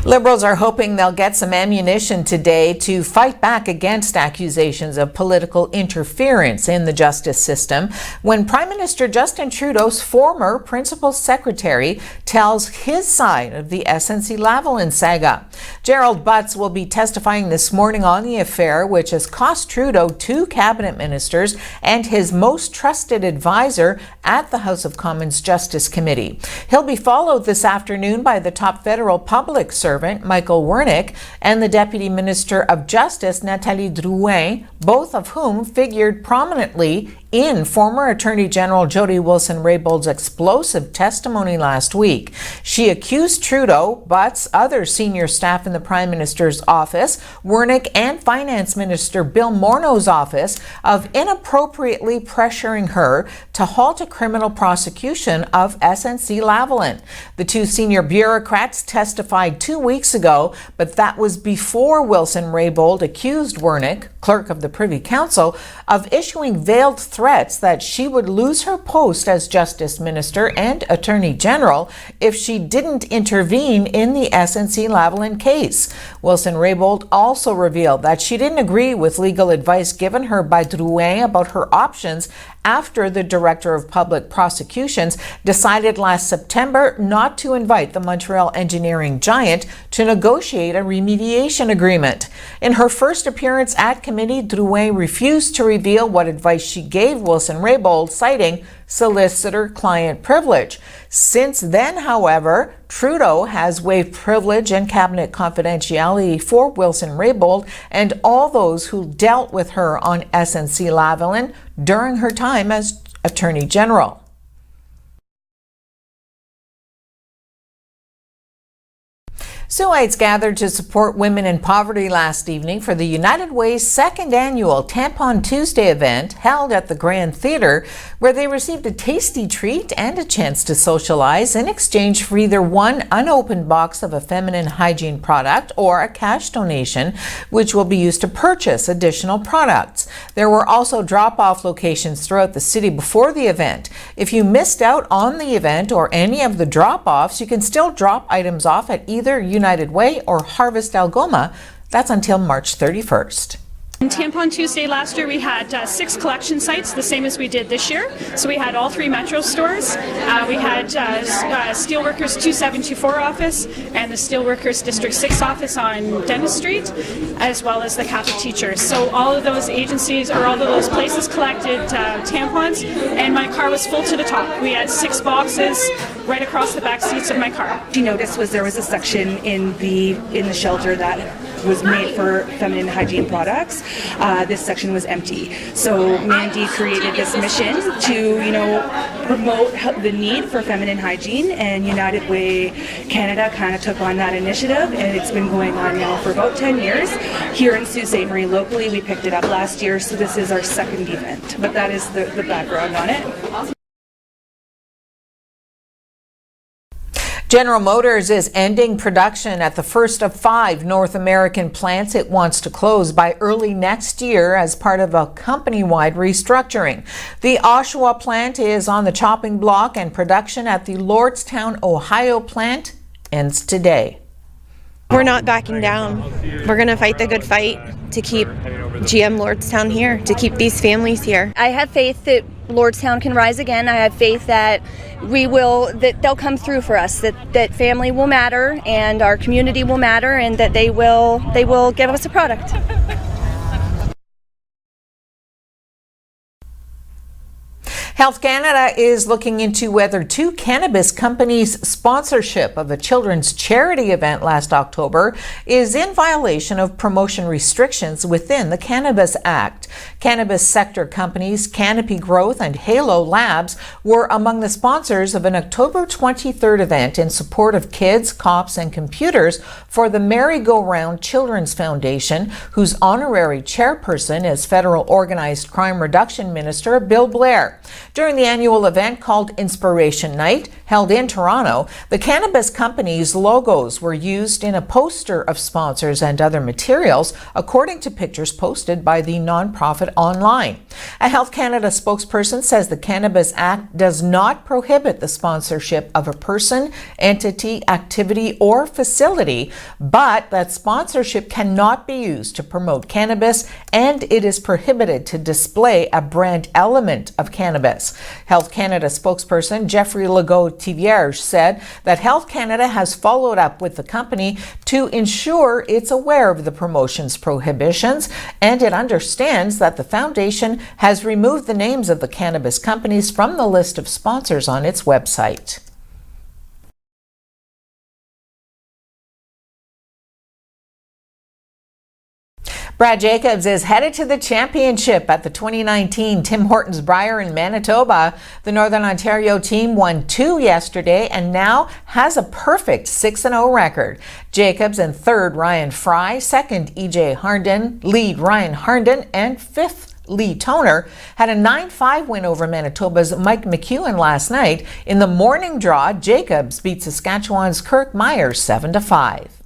Liberals are hoping they'll get some ammunition today to fight back against accusations of political interference in the justice system when Prime Minister Justin Trudeau's former principal secretary tells his side of the SNCLavalin saga. Gerald Butts will be testifying this morning on the affair, which has cost Trudeau 2 cabinet ministers and his most trusted advisor at the House of Commons Justice Committee. He'll be followed this afternoon by the top federal public servant Michael Wernick and the Deputy Minister of Justice Nathalie Drouin, both of whom figured prominently in former Attorney General Jody Wilson-Raybould's explosive testimony last week. She accused Trudeau, Butts, other senior staff in the Prime Minister's office, Wernick and Finance Minister Bill Morneau's office of inappropriately pressuring her to halt a criminal prosecution of SNCLavalin. The 2 senior bureaucrats testified 2 weeks ago, but that was before Wilson-Raybould accused Wernick, clerk of the Privy Council, of issuing veiled threats that she would lose her post as Justice Minister and Attorney General if she didn't intervene in the SNCLavalin case. Wilson-Raybould also revealed that she didn't agree with legal advice given her by Drouin about her options after the Director of Public Prosecutions decided last September not to invite the Montreal engineering giant to negotiate a remediation agreement. In her first appearance at committee, Drouin refused to reveal what advice she gave Wilson-Raybould, citing solicitor-client privilege. Since then, however, Trudeau has waived privilege and cabinet confidentiality for Wilson-Raybould and all those who dealt with her on SNCLavalin during her time as Attorney General. Suites gathered to support women in poverty last evening for the United Way's 2nd annual Tampon Tuesday event held at the Grand Theatre, where they received a tasty treat and a chance to socialize in exchange for either one unopened box of a feminine hygiene product or a cash donation, which will be used to purchase additional products. There were also drop-off locations throughout the city before the event. If you missed out on the event or any of the drop-offs, you can still drop items off at either United Way or Harvest Algoma. That's until March 31st. On Tampon Tuesday last year we had 6 collection sites, the same as we did this year. So we had all 3 Metro stores. We had Steelworkers 2724 office and the Steelworkers District 6 office on Dennis Street, as well as the Catholic Teachers. So all of those agencies or all of those places collected tampons, and my car was full to the top. We had 6 boxes right across the back seats of my car. What you noticed was there was a section in the shelter that was made for feminine hygiene products. This section was empty. So Mandy created this mission to, promote the need for feminine hygiene, and United Way Canada kind of took on that initiative, and it's been going on now for about 10 years. Here in Sault Ste. Marie locally, we picked it up last year, so this is our 2nd event. But that is the background on it. General Motors is ending production at the first of 5 North American plants it wants to close by early next year as part of a company-wide restructuring. The Oshawa plant is on the chopping block, and production at the Lordstown, Ohio plant ends today. We're not backing down. We're going to fight the good fight to keep GM Lordstown here, to keep these families here. I have faith that Lordstown can rise again. I have faith that that they'll come through for us, that family will matter and our community will matter, and that they will give us a product. Health Canada is looking into whether 2 cannabis companies' sponsorship of a children's charity event last October is in violation of promotion restrictions within the Cannabis Act. Cannabis sector companies Canopy Growth and Halo Labs were among the sponsors of an October 23rd event in support of kids, cops, and computers for the Merry-Go-Round Children's Foundation, whose honorary chairperson is Federal Organized Crime Reduction Minister Bill Blair. During the annual event called Inspiration Night, held in Toronto, the cannabis company's logos were used in a poster of sponsors and other materials, according to pictures posted by the nonprofit online. A Health Canada spokesperson says the Cannabis Act does not prohibit the sponsorship of a person, entity, activity, or facility, but that sponsorship cannot be used to promote cannabis, and it is prohibited to display a brand element of cannabis. Health Canada spokesperson Jeffrey Legault-Tivierge said that Health Canada has followed up with the company to ensure it's aware of the promotion's prohibitions, and it understands that the foundation has removed the names of the cannabis companies from the list of sponsors on its website. Brad Jacobs is headed to the championship at the 2019 Tim Hortons Brier in Manitoba. The Northern Ontario team won 2 yesterday and now has a perfect 6-0 record. Jacobs and third Ryan Fry, second EJ Harnden, lead Ryan Harnden, and fifth Lee Toner had a 9-5 win over Manitoba's Mike McEwen last night. In the morning draw, Jacobs beat Saskatchewan's Kirk Myers 7-5.